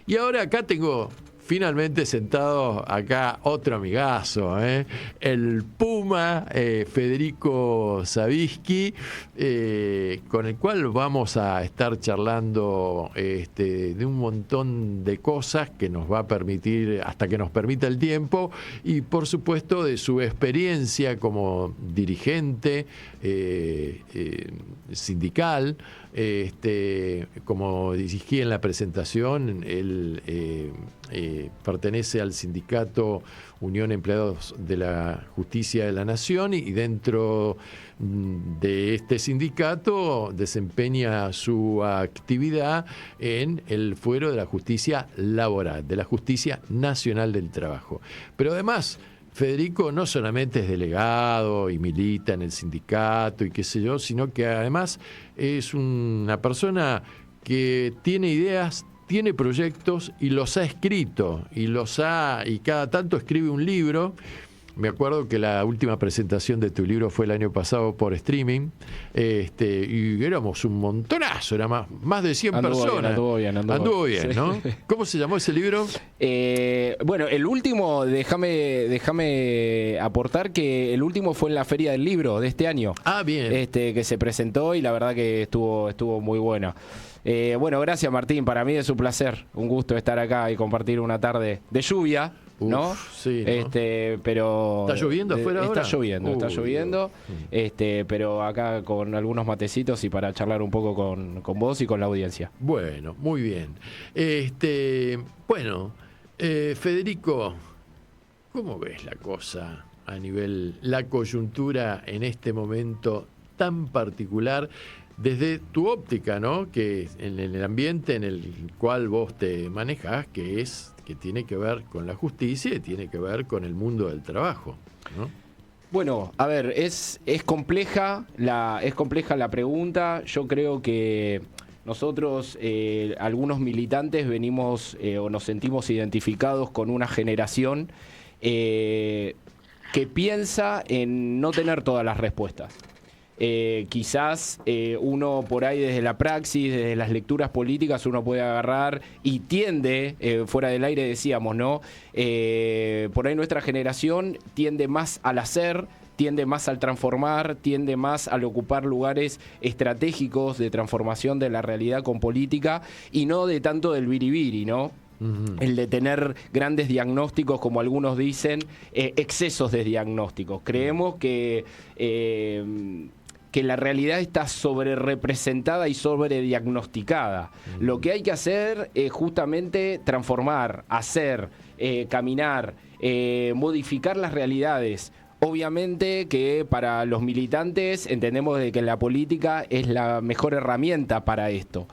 Y ahora acá tengo finalmente sentado acá otro amigazo, el Puma Federico Savisky, con el cual vamos a estar charlando de un montón de cosas que nos va a permitir, hasta que nos permita el tiempo, y por supuesto de su experiencia como dirigente sindical. Como dije en la presentación, él pertenece al sindicato Unión Empleados de la Justicia de la Nación, y dentro de este sindicato desempeña su actividad en el fuero de la justicia laboral, de la Justicia Nacional del Trabajo. Pero además, Federico no solamente es delegado y milita en el sindicato y qué sé yo, sino que además es una persona que tiene ideas, tiene proyectos y los ha escrito y cada tanto escribe un libro. Me acuerdo que la última presentación de tu libro fue el año pasado por streaming, y éramos un montonazo, era más de 100 personas. Anduvo bien, ¿no? Sí. ¿Cómo se llamó ese libro? Bueno, el último, déjame aportar que el último fue en la Feria del Libro de este año. Ah, bien. Que se presentó y la verdad que estuvo muy bueno. Bueno, gracias Martín, para mí es un placer, un gusto estar acá y compartir una tarde de lluvia. ¿No? Sí, ¿no? Pero ¿está lloviendo afuera ahora? Está lloviendo, pero acá con algunos matecitos y para charlar un poco con vos y con la audiencia. Bueno, muy bien. Federico, ¿cómo ves la cosa a nivel, la coyuntura en este momento tan particular desde tu óptica, ¿no? Que en el ambiente en el cual vos te manejás, que tiene que ver con la justicia y tiene que ver con el mundo del trabajo, ¿no? Bueno, a ver, es compleja la pregunta. Yo creo que nosotros, algunos militantes, venimos o nos sentimos identificados con una generación que piensa en no tener todas las respuestas. Quizás uno por ahí desde la praxis, desde las lecturas políticas, uno puede agarrar y tiende, fuera del aire decíamos, ¿no? Por ahí nuestra generación tiende más al hacer, tiende más al transformar, tiende más al ocupar lugares estratégicos de transformación de la realidad con política y no de tanto del biribiri, ¿no? El de tener grandes diagnósticos, como algunos dicen, excesos de diagnósticos. Creemos que la realidad está sobrerepresentada y sobrediagnosticada. Lo que hay que hacer es justamente transformar, hacer, caminar, modificar las realidades. Obviamente que para los militantes entendemos de que la política es la mejor herramienta para esto.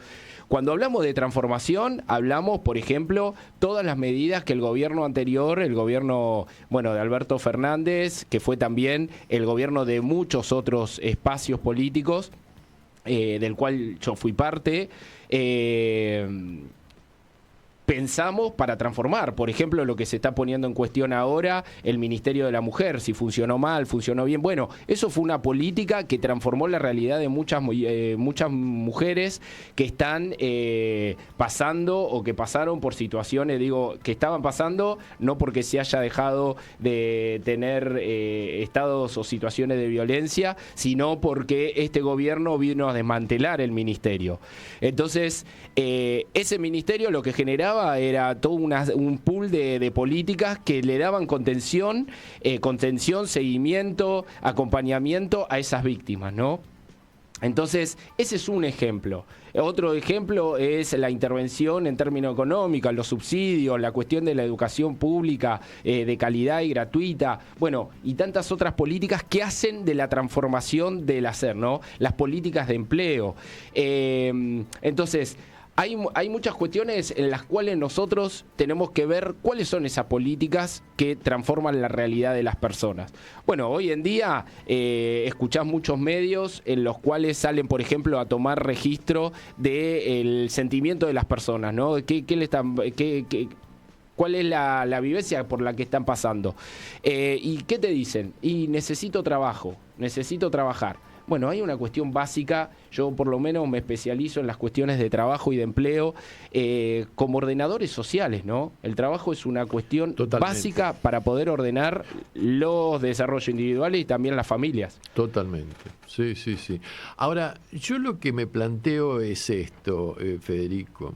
Cuando hablamos de transformación, hablamos, por ejemplo, todas las medidas que el gobierno anterior, el gobierno, de Alberto Fernández, que fue también el gobierno de muchos otros espacios políticos, del cual yo fui parte, pensamos para transformar. Por ejemplo, lo que se está poniendo en cuestión ahora, el Ministerio de la Mujer, si funcionó mal, funcionó bien. Bueno, eso fue una política que transformó la realidad de muchas mujeres que están pasando o que pasaron por situaciones, que estaban pasando, no porque se haya dejado de tener estados o situaciones de violencia, sino porque este gobierno vino a desmantelar el ministerio. Entonces, ese ministerio lo que generaba era todo un pool de políticas que le daban contención, seguimiento, acompañamiento a esas víctimas, ¿no? Entonces, ese es un ejemplo. Otro ejemplo es la intervención en términos económicos, los subsidios, la cuestión de la educación pública de calidad y gratuita, y tantas otras políticas que hacen de la transformación del hacer, ¿no? Las políticas de empleo. Entonces, hay muchas cuestiones en las cuales nosotros tenemos que ver cuáles son esas políticas que transforman la realidad de las personas. Hoy en día escuchás muchos medios en los cuales salen, por ejemplo, a tomar registro del sentimiento de las personas, ¿no? ¿Cuál es la vivencia por la que están pasando? ¿Y qué te dicen? Y necesito trabajo, necesito trabajar. Bueno, hay una cuestión básica, yo por lo menos me especializo en las cuestiones de trabajo y de empleo como ordenadores sociales, ¿no? El trabajo es una cuestión básica para poder ordenar los desarrollos individuales y también las familias. Totalmente, sí, sí, sí. Ahora, yo lo que me planteo es esto, Federico.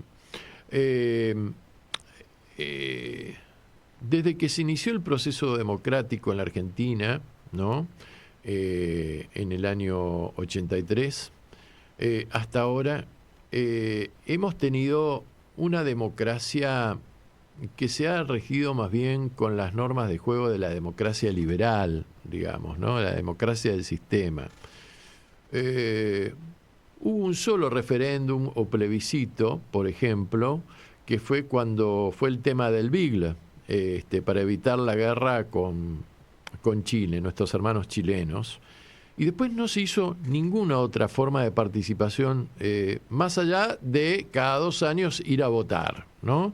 Desde que se inició el proceso democrático en la Argentina, ¿no? En el año 83, hasta ahora, hemos tenido una democracia que se ha regido más bien con las normas de juego de la democracia liberal, digamos, ¿no? La democracia del sistema. Hubo un solo referéndum o plebiscito, por ejemplo, que fue cuando fue el tema del Beagle, para evitar la guerra con Chile, nuestros hermanos chilenos. Y después no se hizo ninguna otra forma de participación, más allá de cada 2 años ir a votar, ¿no?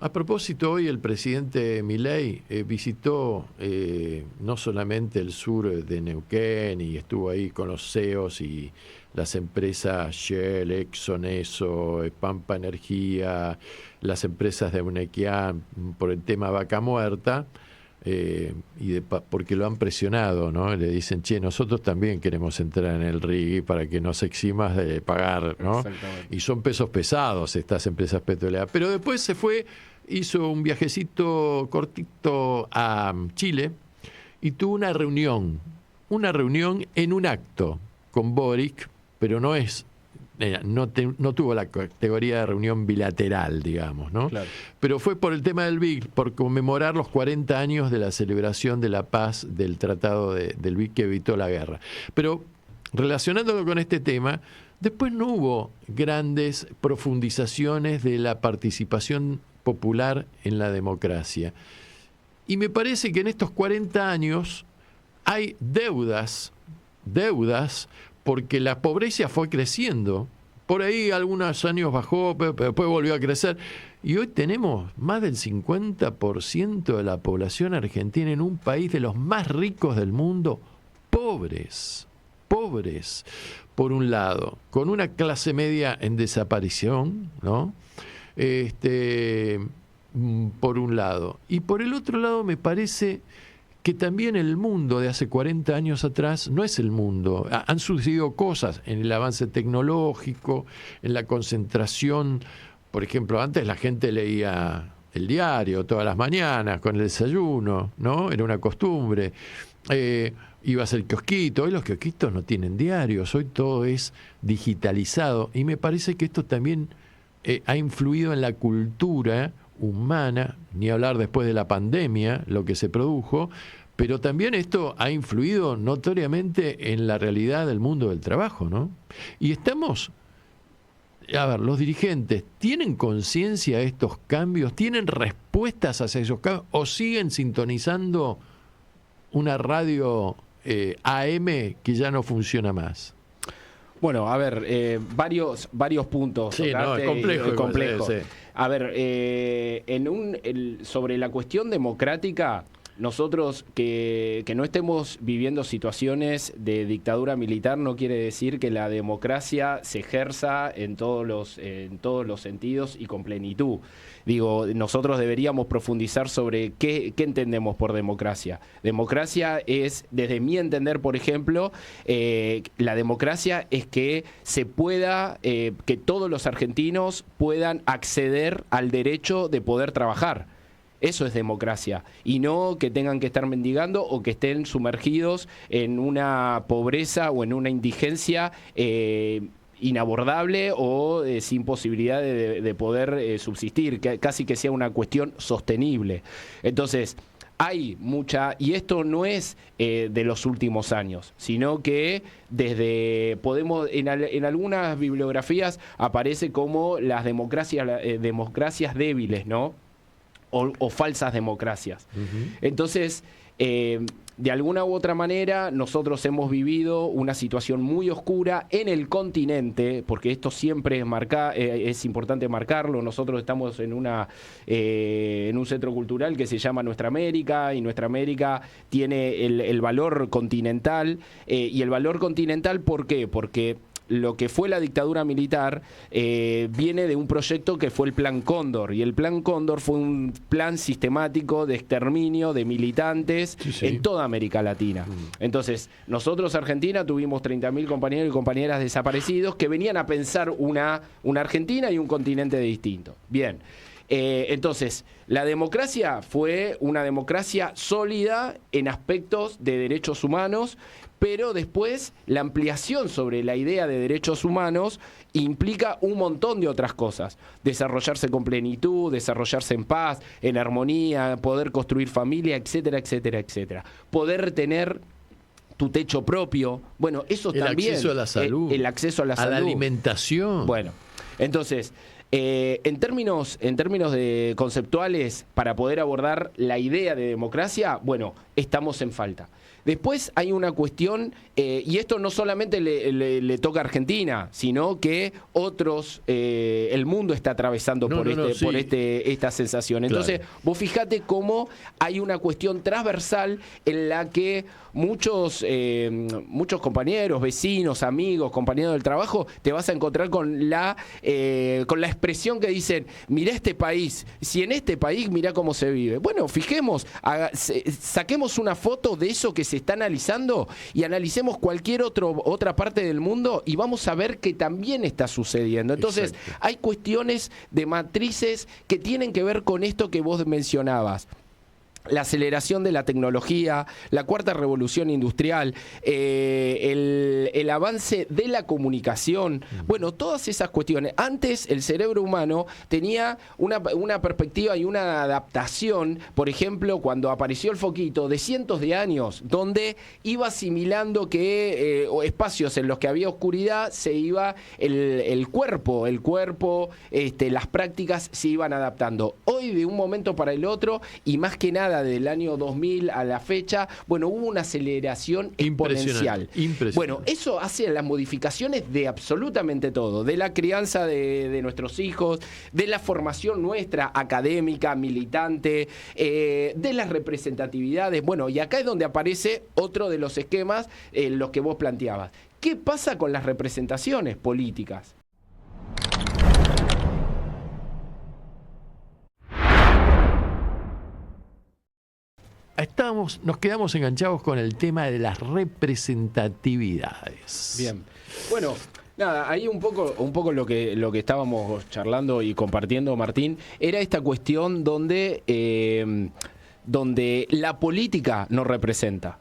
A propósito, hoy el presidente Milei visitó no solamente el sur de Neuquén y estuvo ahí con los CEOs y las empresas Shell, Exxon, Pampa Energía, las empresas de Unequian por el tema Vaca Muerta, porque lo han presionado, ¿no? Le dicen, che, nosotros también queremos entrar en el RIGI para que nos eximas de pagar, ¿no? Y son pesos pesados estas empresas petroleras. Pero después se fue, hizo un viajecito cortito a Chile y tuvo una reunión en un acto con Boric, pero no tuvo la categoría de reunión bilateral, digamos, ¿no? Claro. Pero fue por el tema del BIC, por conmemorar los 40 años de la celebración de la paz del tratado del BIC que evitó la guerra. Pero relacionándolo con este tema, después no hubo grandes profundizaciones de la participación popular en la democracia. Y me parece que en estos 40 años hay deudas, porque la pobreza fue creciendo. Por ahí algunos años bajó, pero después volvió a crecer. Y hoy tenemos más del 50% de la población argentina en un país de los más ricos del mundo, pobres, por un lado, con una clase media en desaparición, ¿no? Por un lado. Y por el otro lado me parece que también el mundo de hace 40 años atrás no es el mundo. Han sucedido cosas en el avance tecnológico, en la concentración. Por ejemplo, antes la gente leía el diario todas las mañanas con el desayuno, ¿no? Era una costumbre. Ibas al kiosquito. Hoy los kiosquitos no tienen diarios, hoy todo es digitalizado. Y me parece que esto también ha influido en la cultura humana, ni hablar después de la pandemia, lo que se produjo, pero también esto ha influido notoriamente en la realidad del mundo del trabajo, ¿no? Y estamos, los dirigentes, ¿tienen conciencia de estos cambios? ¿Tienen respuestas hacia esos cambios? ¿O siguen sintonizando una radio AM que ya no funciona más? Bueno, a ver, varios puntos. Sí, no, es complejo. Sí. A ver, sobre la cuestión democrática, nosotros que no estemos viviendo situaciones de dictadura militar no quiere decir que la democracia se ejerza en todos los sentidos y con plenitud. Digo, nosotros deberíamos profundizar sobre qué entendemos por democracia. Democracia es, desde mi entender, por ejemplo, la democracia es que se pueda, que todos los argentinos puedan acceder al derecho de poder trabajar. Eso es democracia, y no que tengan que estar mendigando o que estén sumergidos en una pobreza o en una indigencia inabordable o sin posibilidad de poder subsistir, casi que sea una cuestión sostenible. Entonces, hay mucha, y esto no es de los últimos años, sino que en algunas bibliografías aparece como las democracias débiles, ¿no? O falsas democracias. Uh-huh. Entonces, de alguna u otra manera nosotros hemos vivido una situación muy oscura en el continente, porque esto siempre es importante marcarlo. Nosotros estamos en un centro cultural que se llama Nuestra América, y Nuestra América tiene el valor continental, y el valor continental, ¿por qué? Porque lo que fue la dictadura militar viene de un proyecto que fue el Plan Cóndor, y el Plan Cóndor fue un plan sistemático de exterminio de militantes en toda América Latina. Entonces, nosotros, Argentina, tuvimos 30.000 compañeros y compañeras desaparecidos que venían a pensar una Argentina y un continente distinto. Bien. Entonces, la democracia fue una democracia sólida en aspectos de derechos humanos, pero después la ampliación sobre la idea de derechos humanos implica un montón de otras cosas. Desarrollarse con plenitud, desarrollarse en paz, en armonía, poder construir familia, etcétera, etcétera, etcétera. Poder tener tu techo propio. Bueno, eso también. El acceso a la salud. El acceso a la salud. A la alimentación. Bueno, entonces, en términos conceptuales, para poder abordar la idea de democracia, bueno, estamos en falta. Después hay una cuestión, y esto no solamente le toca a Argentina, sino que el mundo está atravesando por esta sensación. Entonces, vos fijate cómo hay una cuestión transversal en la que muchos compañeros, vecinos, amigos, compañeros del trabajo, te vas a encontrar con la expresión que dicen: mirá este país, si en este país mirá cómo se vive. Bueno, saquemos una foto de eso que se está analizando y analicemos cualquier otra parte del mundo y vamos a ver que también está sucediendo. Entonces, hay cuestiones de matrices que tienen que ver con esto que vos mencionabas. La aceleración de la tecnología, la cuarta revolución industrial, el avance de la comunicación, bueno, todas esas cuestiones. Antes el cerebro humano tenía una perspectiva y una adaptación, por ejemplo, cuando apareció el foquito, de cientos de años, donde iba asimilando que espacios en los que había oscuridad se iba el cuerpo, las prácticas se iban adaptando. Hoy, de un momento para el otro, y más que nada del año 2000 a la fecha, bueno, hubo una aceleración exponencial. Bueno, eso hace las modificaciones de absolutamente todo, de la crianza de nuestros hijos, de la formación nuestra académica, militante, de las representatividades. Bueno, y acá es donde aparece otro de los esquemas, los que vos planteabas. ¿Qué pasa con las representaciones políticas? Nos quedamos enganchados con el tema de las representatividades. Bien. Bueno, nada, ahí un poco lo que estábamos charlando y compartiendo, Martín, era esta cuestión donde la política nos representa.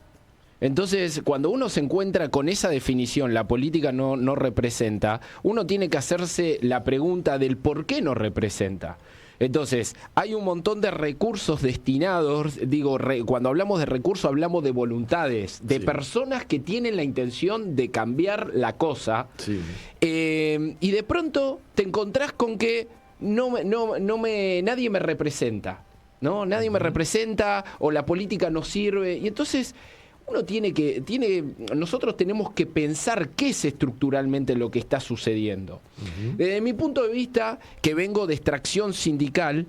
Entonces, cuando uno se encuentra con esa definición, la política no representa, uno tiene que hacerse la pregunta del por qué no representa. Entonces, hay un montón de recursos destinados, cuando hablamos de recursos hablamos de voluntades, de personas que tienen la intención de cambiar la cosa, y de pronto te encontrás con que nadie me representa, ¿no? Nadie me representa, o la política no sirve, y entonces nosotros tenemos que pensar qué es estructuralmente lo que está sucediendo. Desde mi punto de vista, que vengo de extracción sindical,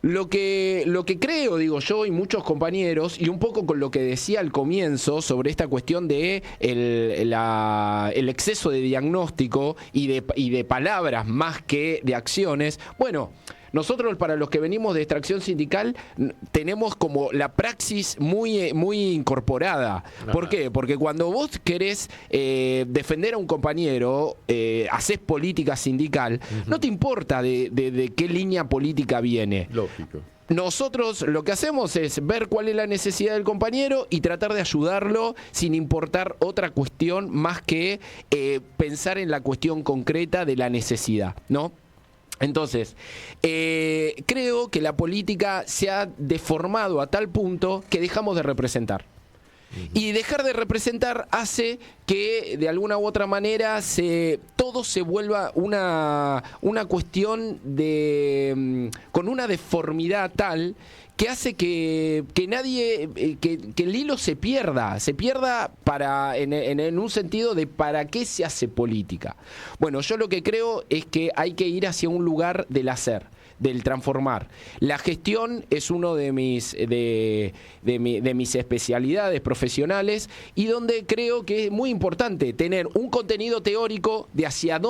lo que creo, digo yo y muchos compañeros, y un poco con lo que decía al comienzo sobre esta cuestión de el exceso de diagnóstico y de palabras más que de acciones, bueno, nosotros, para los que venimos de extracción sindical, tenemos como la praxis muy incorporada. ¿Por qué? Porque cuando vos querés defender a un compañero, hacés política sindical, no te importa de qué línea política viene. Lógico. Nosotros lo que hacemos es ver cuál es la necesidad del compañero y tratar de ayudarlo sin importar otra cuestión más que pensar en la cuestión concreta de la necesidad, ¿no? Entonces, creo que la política se ha deformado a tal punto que dejamos de representar. Y dejar de representar hace que de alguna u otra manera todo se vuelva una cuestión con una deformidad tal que hace que nadie, que el hilo se pierda en un sentido de para qué se hace política. Bueno, yo lo que creo es que hay que ir hacia un lugar del hacer, del transformar. La gestión es uno de mis especialidades profesionales y donde creo que es muy importante tener un contenido teórico de hacia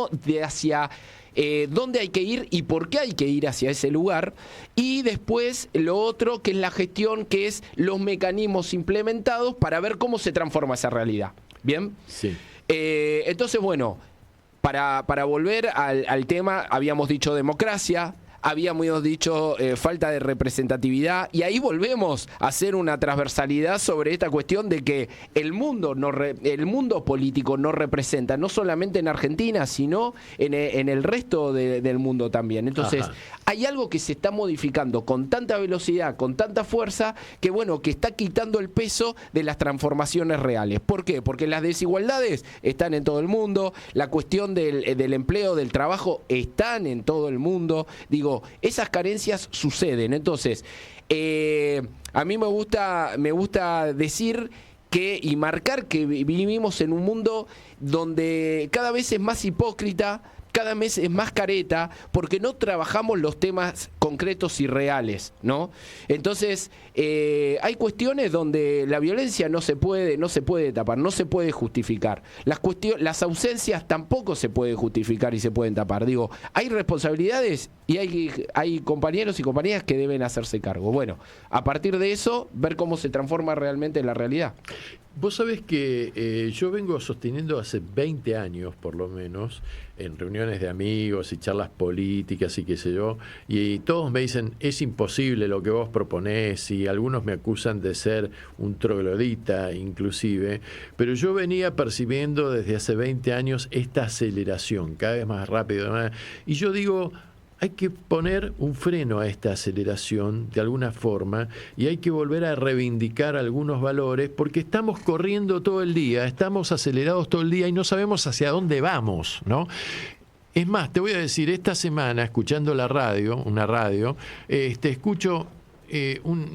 dónde hay que ir y por qué hay que ir hacia ese lugar, y después lo otro que es la gestión, que es los mecanismos implementados para ver cómo se transforma esa realidad. ¿Bien? Sí. Entonces, bueno, para volver al tema, habíamos dicho democracia, habíamos dicho falta de representatividad, y ahí volvemos a hacer una transversalidad sobre esta cuestión de que el mundo político no representa, no solamente en Argentina, sino en el resto del mundo también. Entonces, hay algo que se está modificando con tanta velocidad, con tanta fuerza, que bueno, que está quitando el peso de las transformaciones reales. ¿Por qué? Porque las desigualdades están en todo el mundo, la cuestión del empleo, del trabajo, están en todo el mundo. Digo, esas carencias suceden. Entonces, a mí me gusta decir y marcar que vivimos en un mundo donde cada vez es más hipócrita, cada vez es más careta, porque no trabajamos los temas concretos y reales, ¿no? Entonces, hay cuestiones donde la violencia no se puede tapar, no se puede justificar. Las ausencias tampoco se pueden justificar y se pueden tapar. Digo, hay responsabilidades y hay compañeros y compañeras que deben hacerse cargo. Bueno, a partir de eso, ver cómo se transforma realmente la realidad. Vos sabés que yo vengo sosteniendo hace 20 años, por lo menos, en reuniones de amigos y charlas políticas y qué sé yo, y todos me dicen, es imposible lo que vos proponés, y algunos me acusan de ser un troglodita inclusive, pero yo venía percibiendo desde hace 20 años esta aceleración, cada vez más rápido, y yo digo, hay que poner un freno a esta aceleración de alguna forma y hay que volver a reivindicar algunos valores, porque estamos corriendo todo el día, estamos acelerados todo el día y no sabemos hacia dónde vamos, ¿no? Es más, te voy a decir, esta semana, escuchando una radio, escucho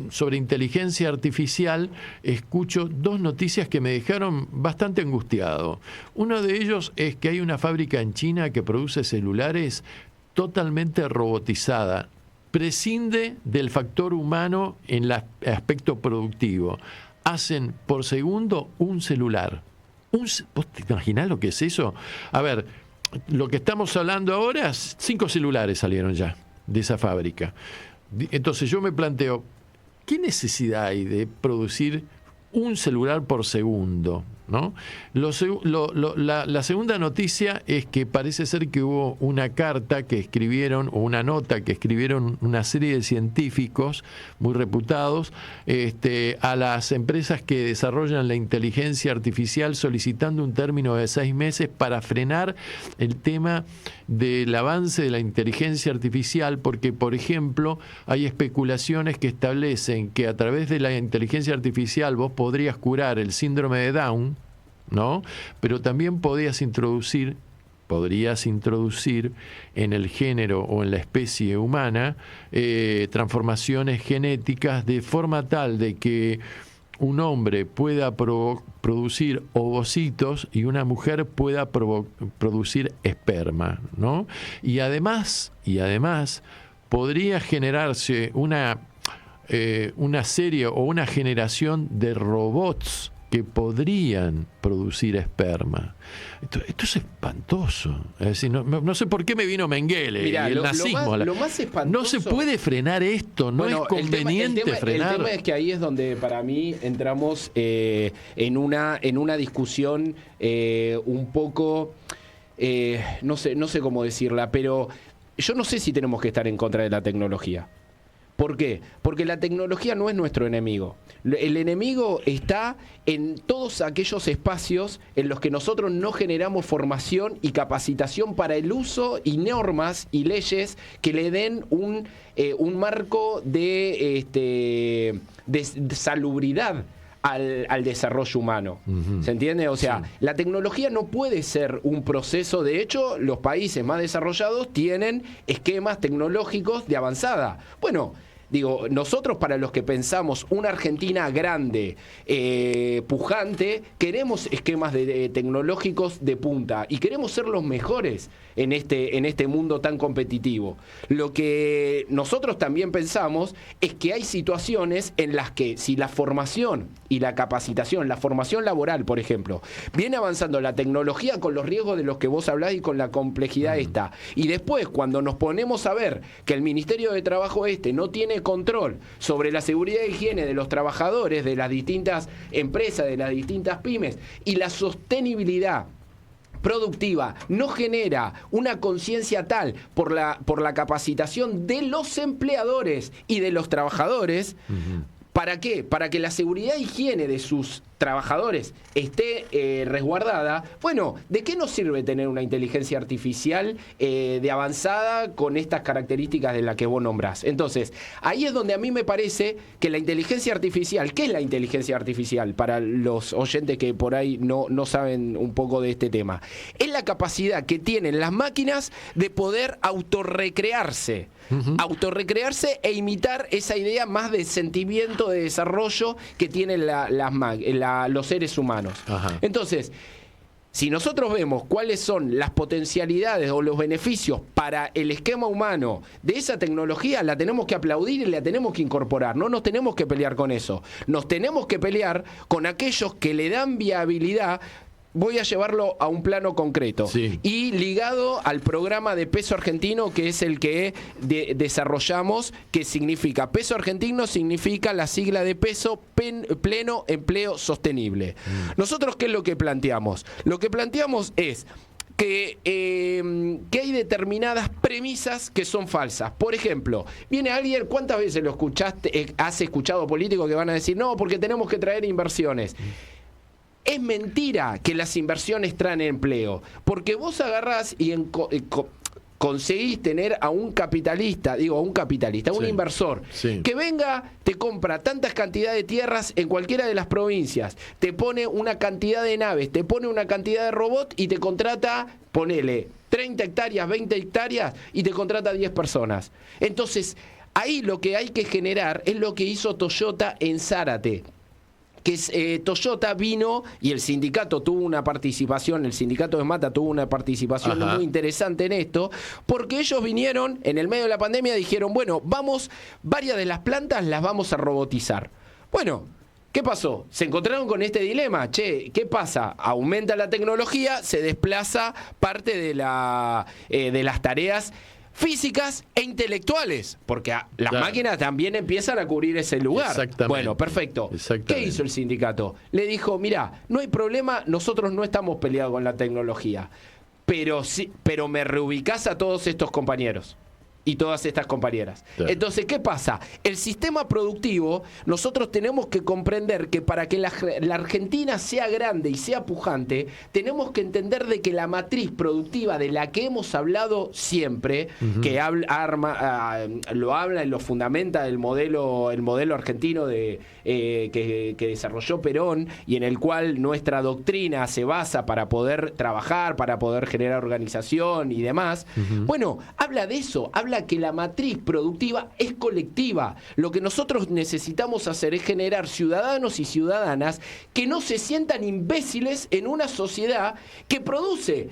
sobre inteligencia artificial, escucho dos noticias que me dejaron bastante angustiado. Uno de ellos es que hay una fábrica en China que produce celulares totalmente robotizada, prescinde del factor humano en el aspecto productivo. Hacen por segundo un celular. ¿Vos te imaginás lo que es eso? A ver, lo que estamos hablando ahora, 5 celulares salieron ya de esa fábrica. Entonces yo me planteo, ¿qué necesidad hay de producir un celular por segundo? ¿No? La segunda noticia es que parece ser que hubo una carta que escribieron, o una nota que escribieron una serie de científicos muy reputados a las empresas que desarrollan la inteligencia artificial, solicitando un término de 6 meses para frenar el tema del avance de la inteligencia artificial, porque, por ejemplo, hay especulaciones que establecen que a través de la inteligencia artificial vos podrías curar el síndrome de Down, ¿no? Pero también podrías introducir en el género o en la especie humana transformaciones genéticas de forma tal de que un hombre pueda producir ovocitos y una mujer pueda producir esperma, ¿no? Y además podría generarse una serie o una generación de robots que podrían producir esperma. Esto es espantoso. Es decir, no sé por qué me vino Mengele. Mirá, y el nazismo. Lo más espantoso, no se puede frenar esto, no es conveniente frenar. El tema es que ahí es donde para mí entramos en una discusión un poco, no sé cómo decirla, pero yo no sé si tenemos que estar en contra de la tecnología. ¿Por qué? Porque la tecnología no es nuestro enemigo. El enemigo está en todos aquellos espacios en los que nosotros no generamos formación y capacitación para el uso y normas y leyes que le den un marco de salubridad al desarrollo humano. ¿Se entiende? O sea, la tecnología no puede ser un proceso. De hecho, los países más desarrollados tienen esquemas tecnológicos de avanzada. Bueno, digo, nosotros, para los que pensamos una Argentina grande, pujante, queremos esquemas tecnológicos de punta y queremos ser los mejores en este mundo tan competitivo. Lo que nosotros también pensamos es que hay situaciones en las que, si la formación y la capacitación, la formación laboral, por ejemplo, viene avanzando la tecnología con los riesgos de los que vos hablás y con la complejidad esta, y después cuando nos ponemos a ver que el Ministerio de Trabajo no tiene control sobre la seguridad e higiene de los trabajadores de las distintas empresas, de las distintas pymes, y la sostenibilidad productiva no genera una conciencia tal por la capacitación de los empleadores y de los trabajadores. ¿Para qué? Para que la seguridad e higiene de sus trabajadores esté resguardada. Bueno, ¿de qué nos sirve tener una inteligencia artificial de avanzada con estas características de las que vos nombrás? Entonces, ahí es donde a mí me parece que la inteligencia artificial, ¿qué es la inteligencia artificial? Para los oyentes que por ahí no saben un poco de este tema. Es la capacidad que tienen las máquinas de poder autorrecrearse. Autorrecrearse e imitar esa idea más de sentimiento, de desarrollo que tienen los seres humanos. Entonces, si nosotros vemos cuáles son las potencialidades o los beneficios para el esquema humano de esa tecnología, la tenemos que aplaudir y la tenemos que incorporar. No nos tenemos que pelear con eso. Nos tenemos que pelear con aquellos que le dan viabilidad. Voy a llevarlo a un plano concreto. Sí. Y ligado al programa de peso argentino, que es el que desarrollamos, que significa peso argentino, significa la sigla de peso, pleno empleo sostenible. Nosotros, ¿qué es lo que planteamos? Lo que planteamos es que hay determinadas premisas que son falsas. Por ejemplo, viene alguien, ¿cuántas veces lo escuchaste? Has escuchado políticos que van a decir, no, porque tenemos que traer inversiones. Es mentira que las inversiones traen empleo, porque vos agarrás y conseguís tener a un capitalista, un inversor, que venga, te compra tantas cantidades de tierras en cualquiera de las provincias, te pone una cantidad de naves, te pone una cantidad de robots y te contrata, ponele 30 hectáreas, 20 hectáreas y te contrata 10 personas. Entonces, ahí lo que hay que generar es lo que hizo Toyota en Zárate. Que Toyota vino y el sindicato tuvo una participación, el sindicato de Mata tuvo una participación muy interesante en esto, porque ellos vinieron en el medio de la pandemia y dijeron, bueno, varias de las plantas las vamos a robotizar. Bueno, ¿qué pasó? Se encontraron con este dilema. Che, ¿qué pasa? Aumenta la tecnología, se desplaza parte de las tareas físicas e intelectuales, porque las máquinas también empiezan a cubrir ese lugar. Bueno, perfecto. ¿Qué hizo el sindicato? Le dijo, mirá, no hay problema, nosotros no estamos peleados con la tecnología, pero me reubicás a todos estos compañeros y todas estas compañeras. Entonces, ¿qué pasa? El sistema productivo, nosotros tenemos que comprender que para que la Argentina sea grande y sea pujante, tenemos que entender de que la matriz productiva de la que hemos hablado siempre, que lo habla y lo fundamenta el modelo argentino que desarrolló Perón y en el cual nuestra doctrina se basa para poder trabajar, para poder generar organización y demás. Bueno, habla de eso, habla que la matriz productiva es colectiva. Lo que nosotros necesitamos hacer es generar ciudadanos y ciudadanas que no se sientan imbéciles en una sociedad que produce.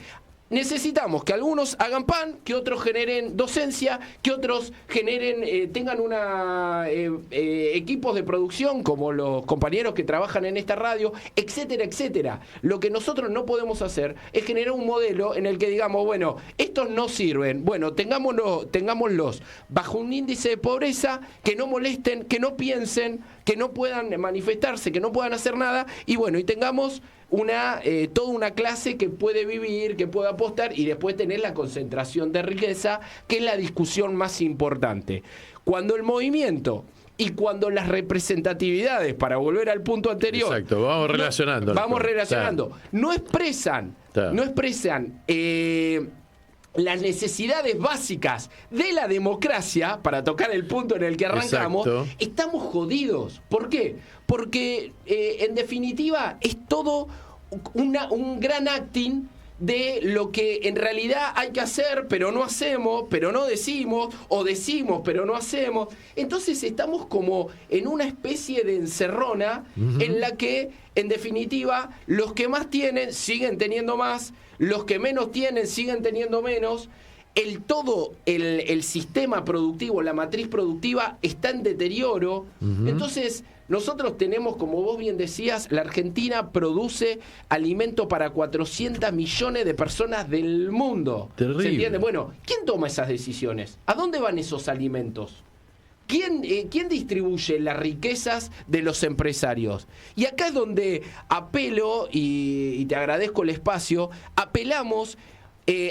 Necesitamos que algunos hagan pan, que otros generen docencia, que otros tengan equipos de producción como los compañeros que trabajan en esta radio, etcétera, etcétera. Lo que nosotros no podemos hacer es generar un modelo en el que digamos, bueno, estos no sirven, bueno, tengámoslos bajo un índice de pobreza, que no molesten, que no piensen, que no puedan manifestarse, que no puedan hacer nada, y bueno, y tengamos toda una clase que puede vivir, que puede apostar y después tener la concentración de riqueza, que es la discusión más importante. Cuando el movimiento y cuando las representatividades, para volver al punto anterior, vamos relacionando, no expresan las necesidades básicas de la democracia, para tocar el punto en el que arrancamos, exacto, estamos jodidos. ¿Por qué? Porque en definitiva es todo un gran acting de lo que en realidad hay que hacer, pero no hacemos, pero no decimos, o decimos, pero no hacemos. Entonces estamos como en una especie de encerrona en la que, en definitiva, los que más tienen siguen teniendo más, los que menos tienen siguen teniendo menos. El sistema productivo, la matriz productiva está en deterioro. Entonces nosotros tenemos, como vos bien decías, la Argentina produce alimento para 400 millones de personas del mundo. Terrible. ¿Se entiende? Bueno, ¿quién toma esas decisiones? ¿A dónde van esos alimentos? ¿Quién distribuye las riquezas de los empresarios? Y acá es donde apelo, y te agradezco el espacio, apelamos,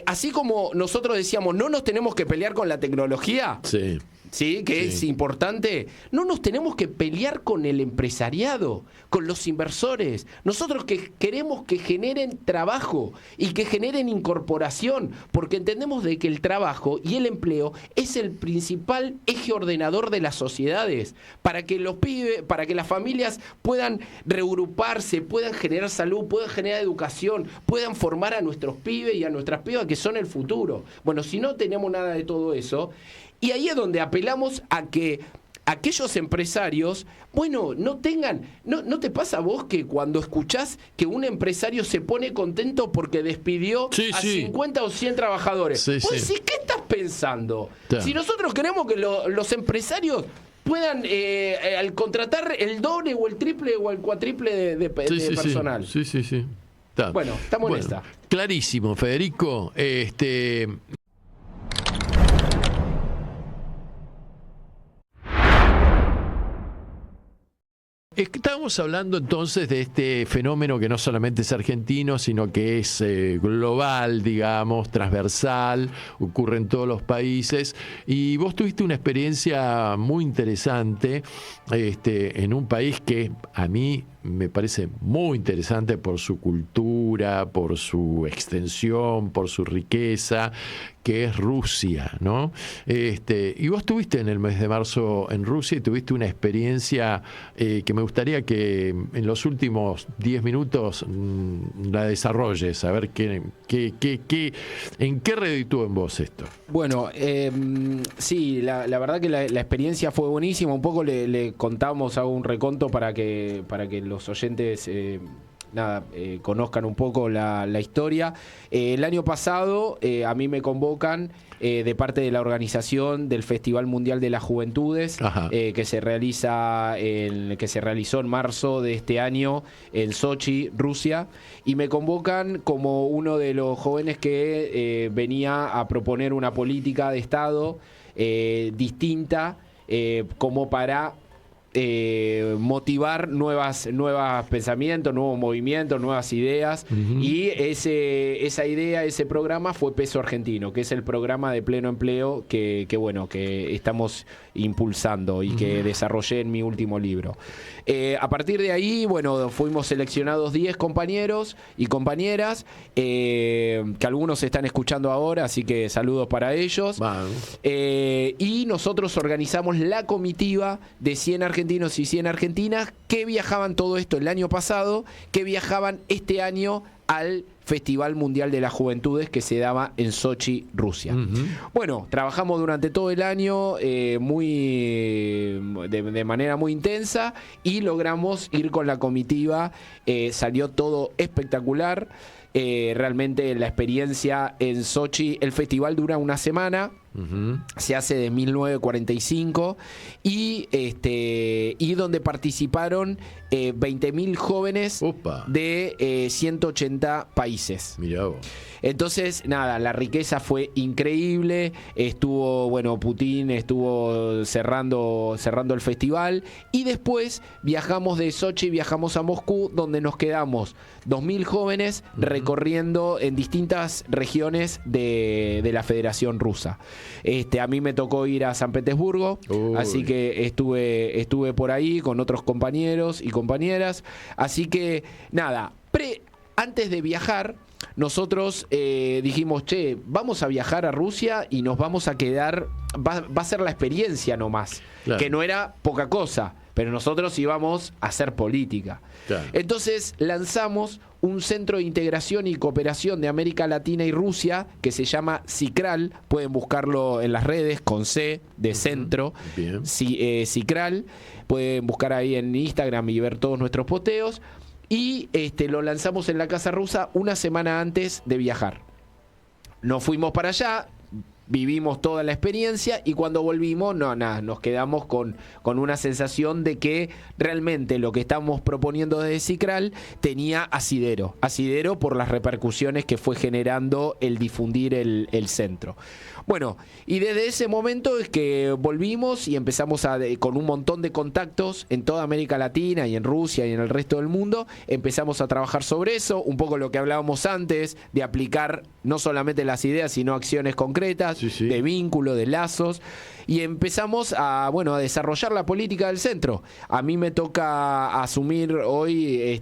así como nosotros decíamos, no nos tenemos que pelear con la tecnología. Sí. ¿Sí? Que es importante. No nos tenemos que pelear con el empresariado, con los inversores. Nosotros que queremos que generen trabajo y que generen incorporación, porque entendemos de que el trabajo y el empleo es el principal eje ordenador de las sociedades, para que los pibes, para que las familias puedan reagruparse, puedan generar salud, puedan generar educación, puedan formar a nuestros pibes y a nuestras pibas que son el futuro. Bueno, si no tenemos nada de todo eso, y ahí es donde apelamos a que aquellos empresarios, bueno, no tengan, ¿no te pasa a vos que cuando escuchás que un empresario se pone contento porque despidió a 50 o 100 trabajadores? Vos decís, ¿qué estás pensando? Si nosotros queremos que los empresarios puedan al contratar el doble o el triple o el cuatriple de personal. Sí. Bueno, estamos en esta. Clarísimo, Federico. Estábamos hablando entonces de este fenómeno que no solamente es argentino, sino que es global, digamos, transversal, ocurre en todos los países. Y vos tuviste una experiencia muy interesante en un país que a mí me parece muy interesante por su cultura, por su extensión, por su riqueza, que es Rusia, ¿no? Y vos estuviste en el mes de marzo en Rusia y tuviste una experiencia que me gustaría que en los últimos 10 minutos la desarrolles, a ver en qué reditúa en vos esto. Bueno, sí, la verdad que la experiencia fue buenísima. Un poco le contamos, hago un reconto para que los oyentes conozcan un poco la historia. El año pasado a mí me convocan de parte de la organización del Festival Mundial de las Juventudes, que se realizó en marzo de este año en Sochi, Rusia, y me convocan como uno de los jóvenes que venía a proponer una política de Estado distinta, como para motivar nuevos pensamientos, nuevos movimientos, nuevas ideas. Y esa idea, ese programa fue Peso Argentino, que es el programa de pleno empleo que estamos impulsando y que desarrollé en mi último libro. A partir de ahí, bueno, fuimos seleccionados 10 compañeros y compañeras, que algunos están escuchando ahora, así que saludos para ellos. Y nosotros organizamos la comitiva de 100 argentinos y 100 argentinas que viajaban todo esto el año pasado, que viajaban este año al Festival Mundial de las Juventudes que se daba en Sochi, Rusia. Bueno, trabajamos durante todo el año de manera muy intensa y logramos ir con la comitiva. Salió todo espectacular. Realmente la experiencia en Sochi, el festival dura una semana. Se hace de 1945 y donde participaron 20.000 jóvenes de 180 países. Mirá vos. Entonces, nada, la riqueza fue increíble. Estuvo, bueno, Putin estuvo cerrando el festival y después viajamos de Sochi, viajamos a Moscú, donde nos quedamos 2.000 jóvenes recorriendo en distintas regiones de la Federación Rusa. A mí me tocó ir a San Petersburgo, así que estuve por ahí con otros compañeros y compañeras. Así que, nada, antes de viajar, nosotros dijimos, che, vamos a viajar a Rusia y nos vamos a quedar, va a ser la experiencia nomás, claro, que no era poca cosa, pero nosotros íbamos a hacer política. claro. Entonces lanzamos un centro de integración y cooperación de América Latina y Rusia que se llama CICRAL, pueden buscarlo en las redes con C de centro, Bien. CICRAL, pueden buscar ahí en Instagram y ver todos nuestros posteos, y lo lanzamos en la Casa Rusa una semana antes de viajar. Nos fuimos para allá, vivimos toda la experiencia y cuando volvimos, nos quedamos con una sensación de que realmente lo que estamos proponiendo desde CICRAL tenía asidero por las repercusiones que fue generando el difundir el centro. Bueno, y desde ese momento es que volvimos y empezamos con un montón de contactos en toda América Latina y en Rusia y en el resto del mundo, empezamos a trabajar sobre eso, un poco lo que hablábamos antes, de aplicar no solamente las ideas, sino acciones concretas, sí, sí, de vínculo, de lazos, y empezamos a desarrollar la política del centro. A mí me toca asumir hoy,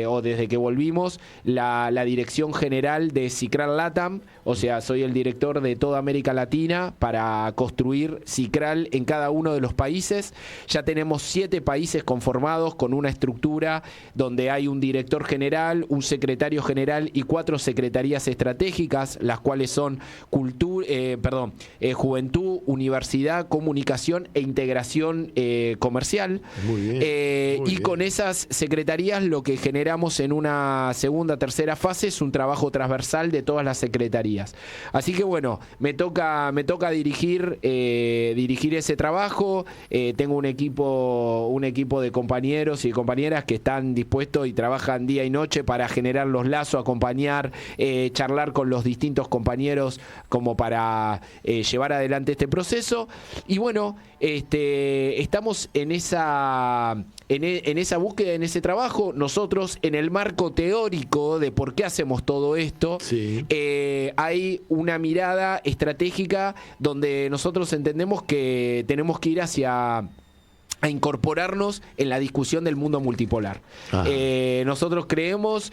o desde que volvimos, la dirección general de CICRAL LATAM, o sea, soy el director de toda América Latina para construir CICRAL en cada uno de los países. Ya tenemos 7 países conformados con una estructura donde hay un director general, un secretario general y 4 secretarías estratégicas, las cuales son juventud, universidad, comunicación e integración comercial. Muy bien, muy bien. Con esas secretarías lo que generamos en una segunda, tercera fase es un trabajo transversal de todas las secretarías. Así que bueno, me toca dirigir ese trabajo. Tengo un equipo de compañeros y compañeras que están dispuestos y trabajan día y noche para generar los lazos, acompañar, charlar con los distintos compañeros como para llevar adelante este proceso. Y bueno, estamos en esa búsqueda, en ese trabajo. Nosotros, en el marco teórico de por qué hacemos todo esto, Sí. Hay una mirada estratégica donde nosotros entendemos que tenemos que ir a incorporarnos en la discusión del mundo multipolar. Nosotros creemos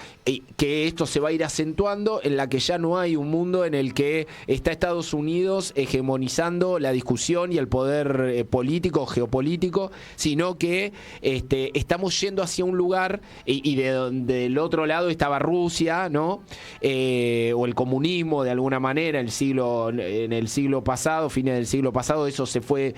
que esto se va a ir acentuando, en la que ya no hay un mundo en el que está Estados Unidos hegemonizando la discusión y el poder político, geopolítico, sino que estamos yendo hacia un lugar y de donde del otro lado estaba Rusia, ¿no? O el comunismo de alguna manera en el siglo pasado, fines del siglo pasado, eso se fue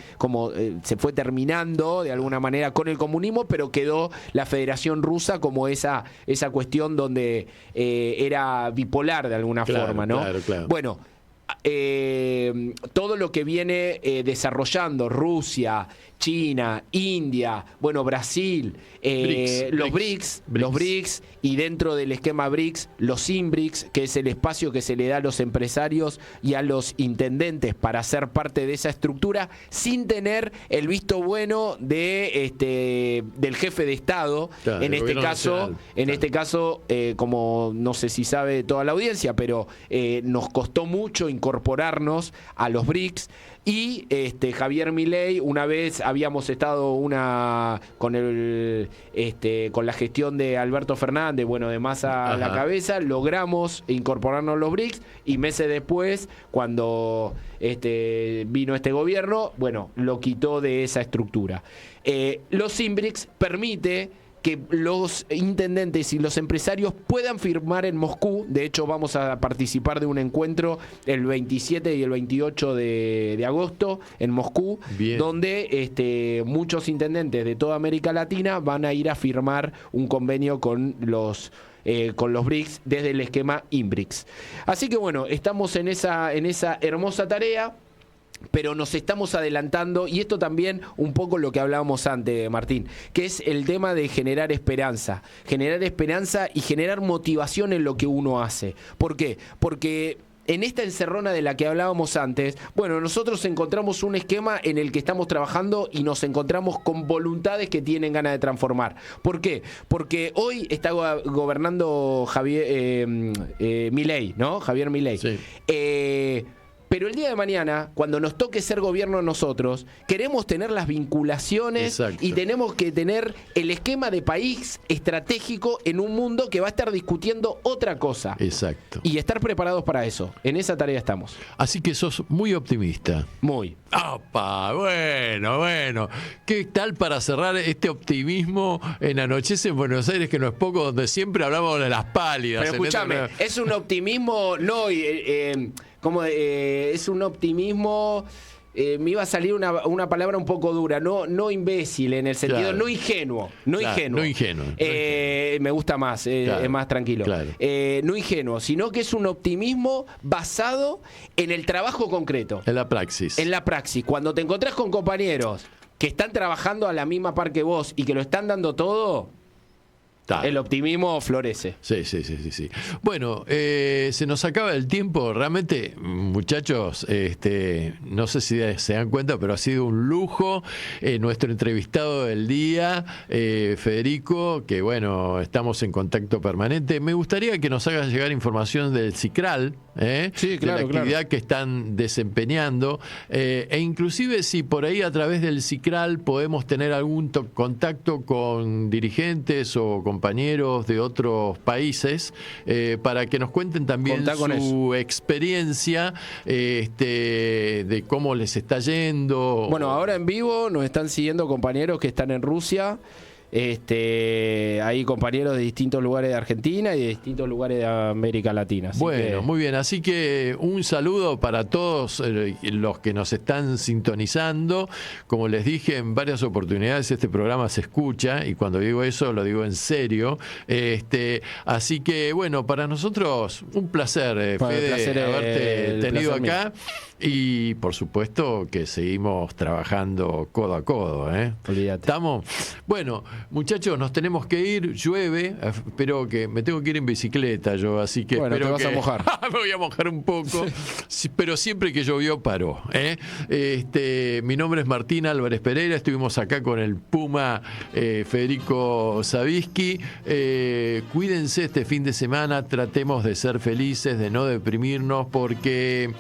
terminando de alguna manera con el comunismo, pero quedó la Federación Rusa como esa cuestión donde era bipolar de alguna forma, ¿no? Claro. Bueno, todo lo que viene desarrollando Rusia, China, India, Brasil, los BRICS, y dentro del esquema BRICS, los INBRICS, que es el espacio que se le da a los empresarios y a los intendentes para ser parte de esa estructura, sin tener el visto bueno del jefe de Estado, claro, en este caso, como no sé si sabe toda la audiencia, pero nos costó mucho incorporarnos a los BRICS. Y Javier Milei, una vez habíamos estado con la gestión de Alberto Fernández, de Massa a la cabeza, logramos incorporarnos a los BRICS, y meses después, cuando vino este gobierno, lo quitó de esa estructura. Los INBRICS permite que los intendentes y los empresarios puedan firmar en Moscú. De hecho, vamos a participar de un encuentro el 27 y el 28 de agosto en Moscú. Bien. Donde muchos intendentes de toda América Latina van a ir a firmar un convenio con los BRICS desde el esquema INBRICS. Así que estamos en esa hermosa tarea, pero nos estamos adelantando, y esto también un poco lo que hablábamos antes, Martín, que es el tema de generar esperanza y generar motivación en lo que uno hace. ¿Por qué? Porque en esta encerrona de la que hablábamos antes, nosotros encontramos un esquema en el que estamos trabajando y nos encontramos con voluntades que tienen ganas de transformar. ¿Por qué? Porque hoy está gobernando Milei, ¿no? Javier Milei. Sí. Pero el día de mañana, cuando nos toque ser gobierno nosotros, queremos tener las vinculaciones. Exacto. Y tenemos que tener el esquema de país estratégico en un mundo que va a estar discutiendo otra cosa. Exacto. Y estar preparados para eso. En esa tarea estamos. Así que sos muy optimista. Muy. ¡Apa! Bueno. ¿Qué tal para cerrar este optimismo en Anochece en Buenos Aires, que no es poco, donde siempre hablamos de las pálidas? Pero escúchame, es un optimismo, no, es un optimismo. Me iba a salir una palabra un poco dura, no imbécil en el sentido, claro. no ingenuo. No ingenuo. Me gusta más, claro. es más tranquilo. Claro. No ingenuo, sino que es un optimismo basado en el trabajo concreto. En la praxis. En la praxis. Cuando te encontrás con compañeros que están trabajando a la misma par que vos y que lo están dando todo, el optimismo florece. Sí. Bueno, se nos acaba el tiempo. Realmente, muchachos, no sé si se dan cuenta, pero ha sido un lujo nuestro entrevistado del día, Federico, que bueno, estamos en contacto permanente. Me gustaría que nos hagas llegar información del CICRAL, sí, claro, de la actividad que están desempeñando, e inclusive si por ahí a través del CICRAL podemos tener algún contacto con dirigentes o compañeros de otros países, para que nos cuenten también su experiencia, de cómo les está yendo. Bueno, ahora en vivo nos están siguiendo compañeros que están en Rusia. Hay compañeros de distintos lugares de Argentina y de distintos lugares de América Latina. Bueno, muy bien. Así que un saludo para todos los que nos están sintonizando. Como les dije en varias oportunidades, este programa se escucha, y cuando digo eso lo digo en serio. Así que bueno, para nosotros un placer, Fede, haberte tenido acá. Y por supuesto que seguimos trabajando codo a codo, Olvídate. ¿Estamos? Bueno, muchachos, nos tenemos que ir. Llueve, espero que me tengo que ir en bicicleta yo, así que bueno, espero te vas a mojar. Me voy a mojar un poco, sí, pero siempre que llovió paró. Mi nombre es Martín Álvarez Pereira. Estuvimos acá con el Puma Federico Savisky. Cuídense este fin de semana, tratemos de ser felices, de no deprimirnos, porque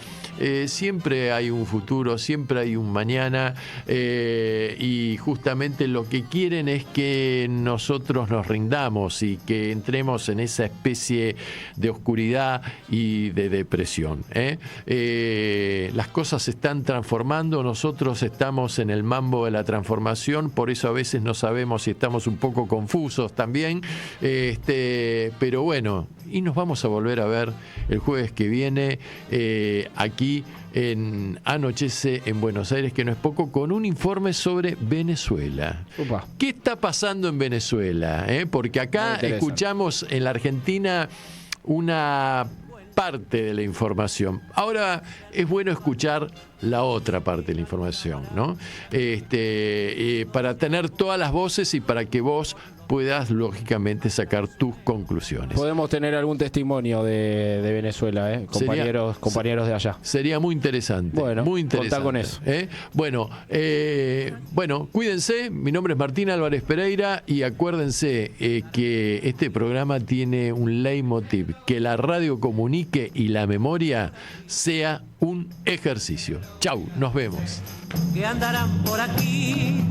siempre hay un futuro, siempre hay un mañana, y justamente lo que quieren es que nosotros nos rindamos y que entremos en esa especie de oscuridad y de depresión. Las cosas se están transformando, nosotros estamos en el mambo de la transformación, por eso a veces no sabemos si estamos un poco confusos también, pero bueno, y nos vamos a volver a ver el jueves que viene, aquí en Anochece en Buenos Aires, que no es poco, con un informe sobre Venezuela. Upa. ¿Qué está pasando en Venezuela? Porque acá escuchamos en la Argentina una parte de la información. Ahora es bueno escuchar la otra parte de la información, ¿no? Para tener todas las voces y para que vos puedas lógicamente sacar tus conclusiones. Podemos tener algún testimonio de Venezuela, compañeros de allá. Sería muy interesante. Bueno, muy interesante. contá con eso. Bueno, cuídense. Mi nombre es Martín Álvarez Pereira y acuérdense que este programa tiene un leitmotiv: que la radio comunique y la memoria sea un ejercicio. Chau, nos vemos. Que andarán por aquí